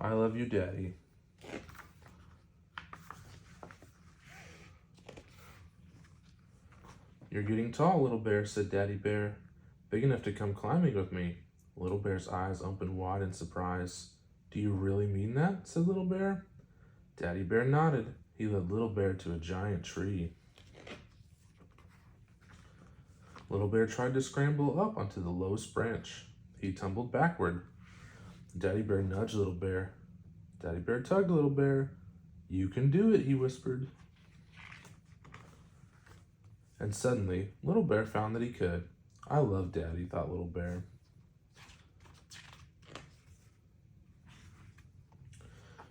I love you, Daddy. You're getting tall, Little Bear, said Daddy Bear. Big enough to come climbing with me. Little Bear's eyes opened wide in surprise. Do you really mean that? Said Little Bear. Daddy Bear nodded. He led Little Bear to a giant tree. Little Bear tried to scramble up onto the lowest branch. He tumbled backward. Daddy Bear nudged Little Bear. Daddy Bear tugged Little Bear. You can do it, he whispered. And suddenly, Little Bear found that he could. I love Daddy, thought Little Bear.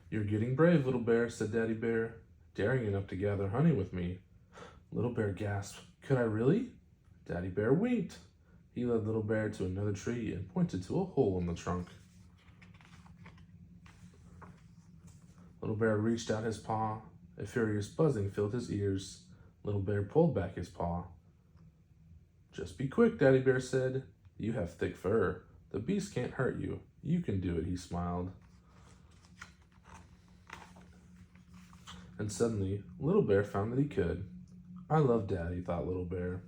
You're getting brave, Little Bear, said Daddy Bear, daring enough to gather honey with me. Little Bear gasped, Could I really? Daddy Bear winked. He led Little Bear to another tree and pointed to a hole in the trunk. Little Bear reached out his paw. A furious buzzing filled his ears. Little Bear pulled back his paw. Just be quick, Daddy Bear said. You have thick fur. The beast can't hurt you. You can do it, he smiled. And suddenly, Little Bear found that he could. I love Daddy, thought Little Bear.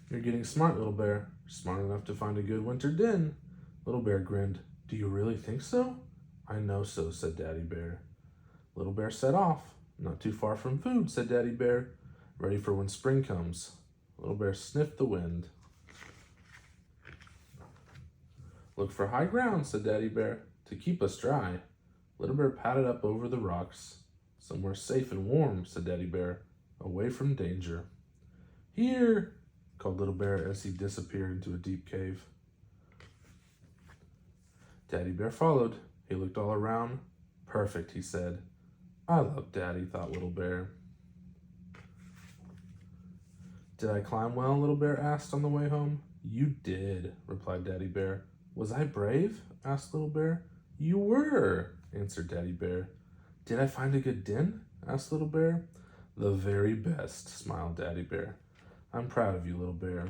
You're getting smart, Little Bear. Smart enough to find a good winter den. Little Bear grinned. Do you really think so? I know so, said Daddy Bear. Little Bear set off. Not too far from food, said Daddy Bear. Ready for when spring comes. Little Bear sniffed the wind. Look for high ground, said Daddy Bear, to keep us dry. Little Bear padded up over the rocks. Somewhere safe and warm, said Daddy Bear, away from danger. Here, called Little Bear as he disappeared into a deep cave. Daddy Bear followed. He looked all around. Perfect, he said. I love Daddy, thought Little Bear. Did I climb well, Little Bear asked on the way home. You did, replied Daddy Bear. Was I brave? Asked Little Bear. You were, answered Daddy Bear. Did I find a good den? Asked Little Bear. The very best, smiled Daddy Bear. I'm proud of you, Little Bear.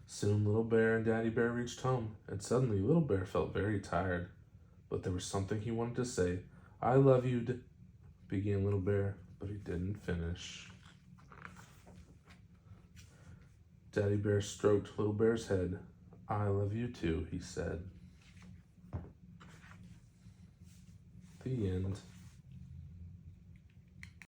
Soon Little Bear and Daddy Bear reached home, and suddenly Little Bear felt very tired. But there was something he wanted to say. I love you, began Little Bear, but he didn't finish. Daddy Bear stroked Little Bear's head. I love you too, he said. The end.